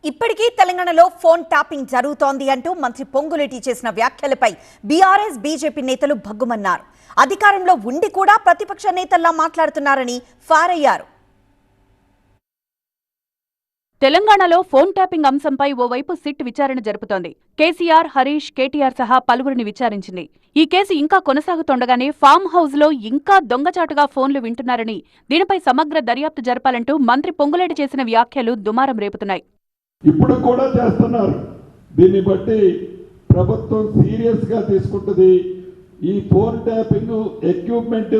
ఇప్పటికీ తెలంగాణలో phone tapping జరుగుతోంది అంటూ మంత్రి పొంగులేటి చేసిన వ్యాఖ్యలపై బీఆర్ఎస్ బీజేపీ నేతలు భగ్గుమన్నారు. అధికారంలో ఉండి కూడా ప్రతిపక్ష నేతల్లా మాట్లాడుతున్నారని ఫైర్ అయ్యారు. తెలంగాణలో ఫోన్ ట్యాపింగ్ అంశంపై ఓవైపు సిట్ విచారణ జరుపుతోంది. కేసీఆర్, హరీష్, కేటీఆర్ సహా పలువురిని విచారించింది. ఈ కేసు ఇంకా కొనసాగుతుండగానే ఫామ్ హౌస్ లో ఇంకా దొంగచాటుగా ఫోన్లు వింటున్నారని, దీనిపై సమగ్ర దర్యాప్తు జరపాలంటూ మంత్రి పొంగులేటి చేసిన వ్యాఖ్యలు దుమారం రేపుతున్నాయి. ఇప్పుడు కూడా చేస్తున్నారు. దీన్ని బట్టి ప్రభుత్వం సీరియస్ గా తీసుకుంటుంది. ఈ ఫోన్ ట్యాపింగ్ ఎక్విప్మెంట్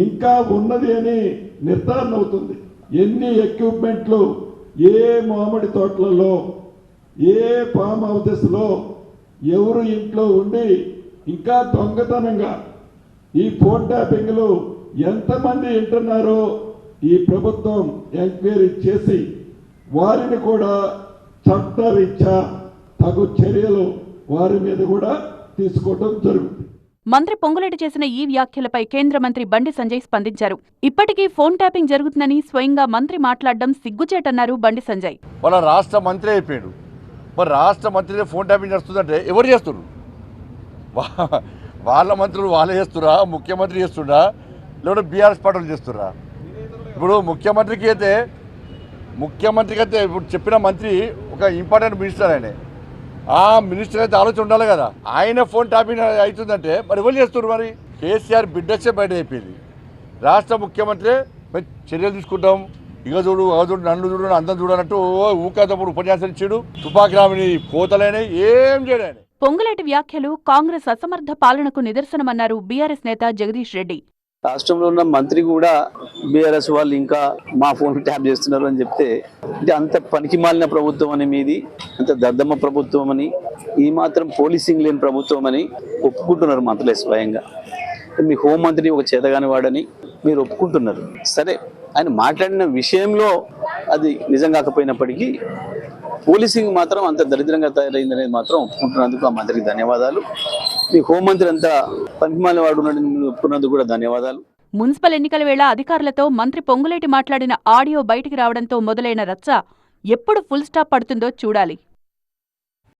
ఇంకా ఉన్నది అని నిర్ధారణ అవుతుంది. ఎన్ని ఎక్విప్మెంట్లు ఏ మామిడి తోటలలో ఏ ఫామ్ హౌసెస్లో ఎవరు ఇంట్లో ఉండి ఇంకా దొంగతనంగా ఈ ఫోన్ ట్యాపింగ్లు ఎంతమంది వింటున్నారో ఈ ప్రభుత్వం ఎంక్వైరీ చేసి వారిని కూడా చట్టరీత్యా తగు చర్యలు వారి మీద కూడా తీసుకోవడం జరుగుతుంది. మంత్రి పొంగులేటి చేసిన ఈ వ్యాఖ్యలపై కేంద్ర మంత్రి బండి సంజయ్ స్పందించారు. ఇప్పటికీ ఫోన్ ట్యాపింగ్ జరుగుతుందని స్వయంగా మంత్రి మాట్లాడడం సిగ్గుచేటన్నారు బండి సంజయ్. వాళ్ళ రాష్ట్ర మంత్రి అయిపోయాడు. మరి రాష్ట్ర మంత్రి ఫోన్ ట్యాపింగ్ చేస్తుందంటే ఎవరు చేస్తున్నారు? వాళ్ళ మంత్రులు వాళ్ళే చేస్తురా? ముఖ్యమంత్రి చేస్తున్నా? లేకపోతే బీఆర్ఎస్ పార్టీలు చేస్తురా? ఇప్పుడు ముఖ్యమంత్రికి అయితే ఇప్పుడు చెప్పిన మంత్రి ఒక ఇంపార్టెంట్ మినిస్టర్ ఆయన. ఆ మినిస్టర్ అయితే ఆలోచన ఉండాలి కదా. ఆయన ఫోన్ ట్యాపింగ్ అవుతుందంటే మరి ఎవరు చేస్తున్నారు? మరి కేసీఆర్ బిడ్డచ్చే బయట అయిపోయింది. రాష్ట్ర ముఖ్యమంత్రి చర్యలు తీసుకుంటాం, ఇక చూడు నన్ను చూడు అందం చూడనట్టు ఊకేటప్పుడు ఉపన్యాసం ఇచ్చాడు. తుపాకి రామిని కోతలేని ఏం చేయడాని. పొంగులేటి వ్యాఖ్యలు కాంగ్రెస్ అసమర్థ పాలనకు నిదర్శనమన్నారు బీఆర్ఎస్ నేత జగదీష్ రెడ్డి. రాష్ట్రంలో ఉన్న మంత్రి కూడా బీఆర్ఎస్ వాళ్ళు ఇంకా మా ఫోన్ ట్యాప్ చేస్తున్నారు అని చెప్తే, అంటే అంత పనికిమాలిన ప్రభుత్వం అని మీది, అంత దద్దమ్మ ప్రభుత్వం అని, ఈ మాత్రం పోలీసింగ్ లేని ప్రభుత్వం అని ఒప్పుకుంటున్నారు మంత్రులే స్వయంగా. మీ హోంమంత్రి ఒక చేతగాని వాడని మీరు ఒప్పుకుంటున్నారు. సరే, ఆయన మాట్లాడిన విషయంలో అది నిజం కాకపోయినప్పటికీ పోలీసింగ్ మాత్రం అంత దరిద్రంగా తయారైందనేది మాత్రం ఒప్పుకుంటున్నందుకు ఆ మంత్రికి ధన్యవాదాలు. మీ హోంమంత్రి అంతా పనికిమాలిన వాడు ఒప్పుకున్నందుకు కూడా ధన్యవాదాలు. మున్సిపల్ ఎన్నికల వేళ అధికారులతో మంత్రి పొంగులేటి మాట్లాడిన ఆడియో బయటికి రావడంతో మొదలైన రచ్చ ఎప్పుడు ఫుల్ స్టాప్ పడుతుందో చూడాలి.